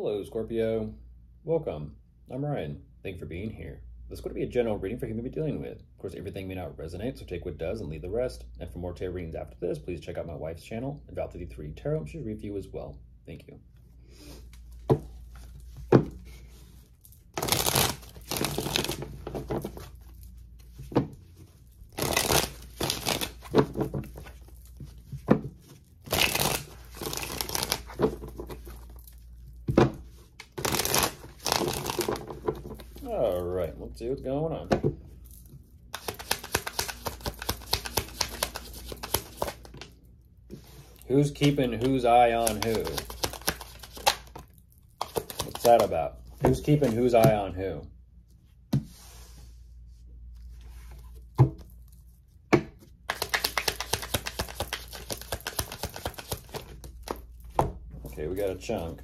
Hello, Scorpio. Welcome. I'm Ryan. Thank you for being here. This is going to be a general reading for who you may be dealing with. Of course, everything may not resonate, so take what does and leave the rest. And for more tarot readings after this, please check out my wife's channel, Theyre Tarot. She'll review as well. Thank you. All right, let's see what's going on. Who's keeping whose eye on who? What's that about? Who's keeping whose eye on who? Okay, we got a chunk.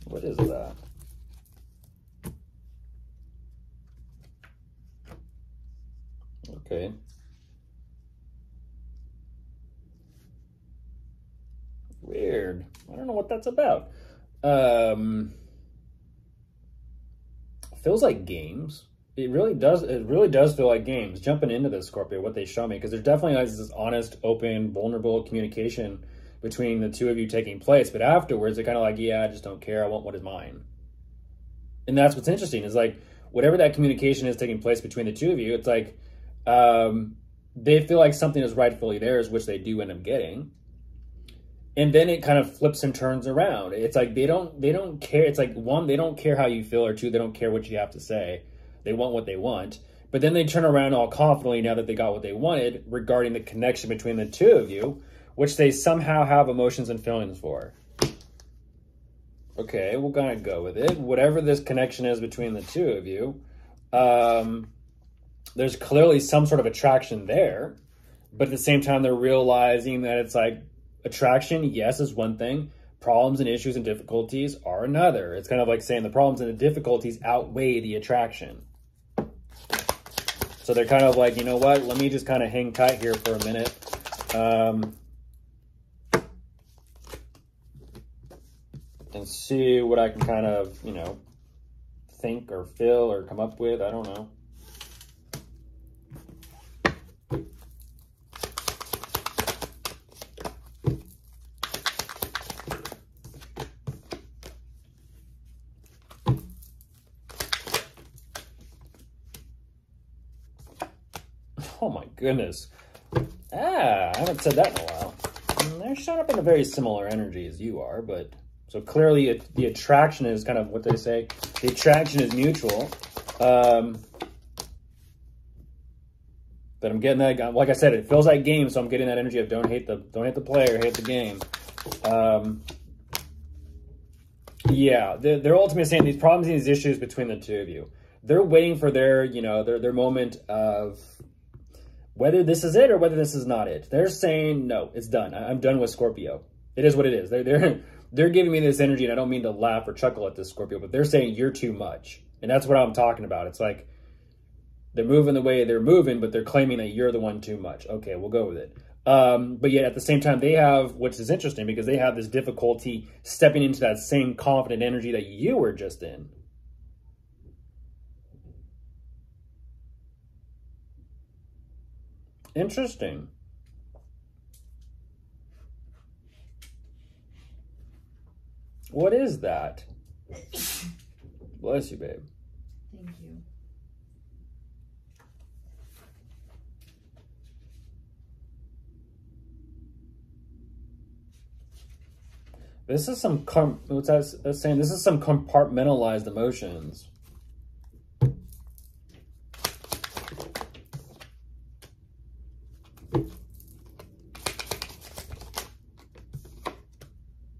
What is that? Okay. Weird. I don't know what that's about. Feels like games. It really does feel like games. Jumping into this, Scorpio, what they show me, because there's definitely this honest, open, vulnerable communication between the two of you taking place, but afterwards they're kind of like, yeah, I just don't care, I want what is mine. And that's what's interesting, is like, whatever that communication is taking place between the two of you, it's like, they feel like something is rightfully theirs, which they do end up getting. And then it kind of flips and turns around. It's like, they don't care. It's like, one, they don't care how you feel, or two, they don't care what you have to say. They want what they want. But then they turn around all confidently now that they got what they wanted regarding the connection between the two of you, which they somehow have emotions and feelings for. Okay, we'll kind of go with it. Whatever this connection is between the two of you, there's clearly some sort of attraction there, but at the same time, they're realizing that it's like, attraction, yes, is one thing. Problems and issues and difficulties are another. It's kind of like saying the problems and the difficulties outweigh the attraction. So they're kind of like, you know what? Let me just kind of hang tight here for a minute. And see what I can kind of, you know, think or feel or come up with. I don't know. Oh my goodness. I haven't said that in a while. They're showing up in a very similar energy as you are, but so clearly the attraction is kind of what they say. The attraction is mutual. But I'm getting that, like I said, it feels like games, so I'm getting that energy of don't hate the player, hate the game. Yeah, they're ultimately saying these problems and these issues between the two of you. They're waiting for their, you know, their moment of whether this is it or whether this is not it. They're saying, no, it's done. I'm done with Scorpio. It is what it is. They're giving me this energy, and I don't mean to laugh or chuckle at this, Scorpio, but they're saying you're too much. And that's what I'm talking about. It's like they're moving the way they're moving, but they're claiming that you're the one too much. Okay, we'll go with it. But yet at the same time, they have, which is interesting, because they have this difficulty stepping into that same confident energy that you were just in. Interesting. What is that? Bless you, babe. Thank you. This is some, what's that saying? This is some compartmentalized emotions.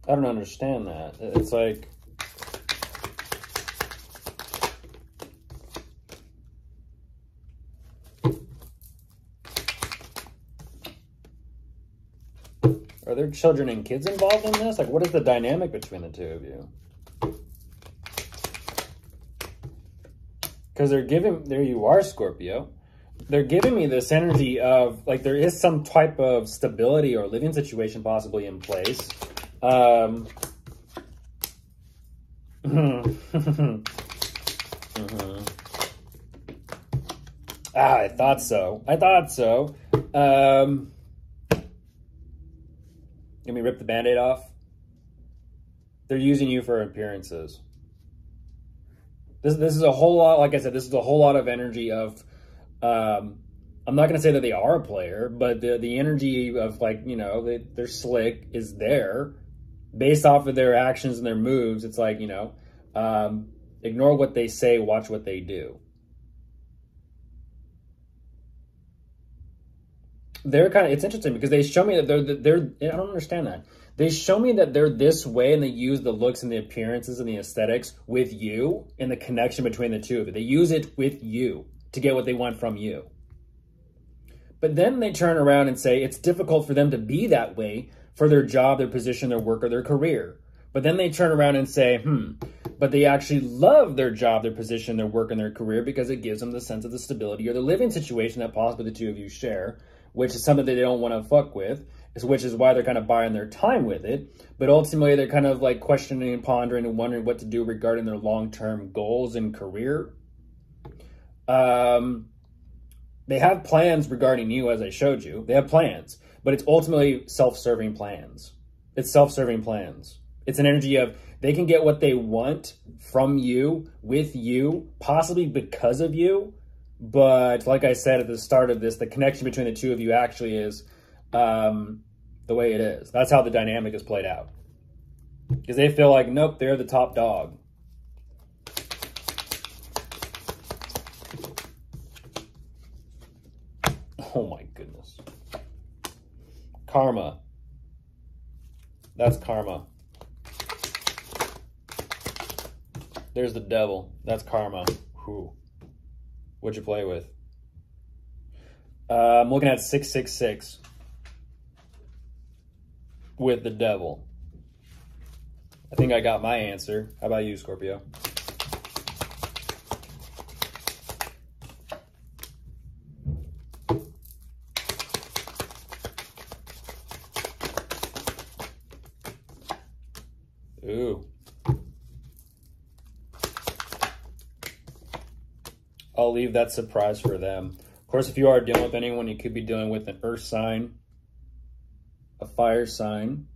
I don't understand that. It's like... Are there children and kids involved in this? Like, what is the dynamic between the two of you? Because they're giving... There you are, Scorpio. They're giving me this energy of, like, there is some type of stability or living situation possibly in place. Ah, I thought so. I thought so. Let me rip the Band-Aid off. They're using you for appearances. This is a whole lot, like I said, this is a whole lot of energy of, I'm not going to say that they are a player, but the energy of, like, you know, they're slick is there based off of their actions and their moves. It's like, you know, ignore what they say, watch what they do. They're kind of, it's interesting because they show me that they're I don't understand that. They show me that they're this way and they use the looks and the appearances and the aesthetics with you and the connection between the two of it. They use it with you to get what they want from you. But then they turn around and say it's difficult for them to be that way for their job, their position, their work, or their career. But then they turn around and say, but they actually love their job, their position, their work, and their career because it gives them the sense of the stability or the living situation that possibly the two of you share, which is something that they don't want to fuck with, which is why they're kind of buying their time with it. But ultimately, they're kind of like questioning and pondering and wondering what to do regarding their long-term goals and career. They have plans regarding you, as I showed you. They have plans, but it's ultimately self-serving plans. It's self-serving plans. It's an energy of they can get what they want from you, with you, possibly because of you. But like I said at the start of this, the connection between the two of you actually is the way it is. That's how the dynamic is played out. Because they feel like, nope, they're the top dog. Oh my goodness. Karma. That's karma. There's the devil. That's karma. Whew. What'd you play with? I'm looking at 666 with the devil. I think I got my answer. How about you, Scorpio? Ooh. I'll leave that surprise for them. Of course, if you are dealing with anyone, you could be dealing with an earth sign, a fire sign,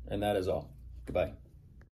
and that is all. Goodbye.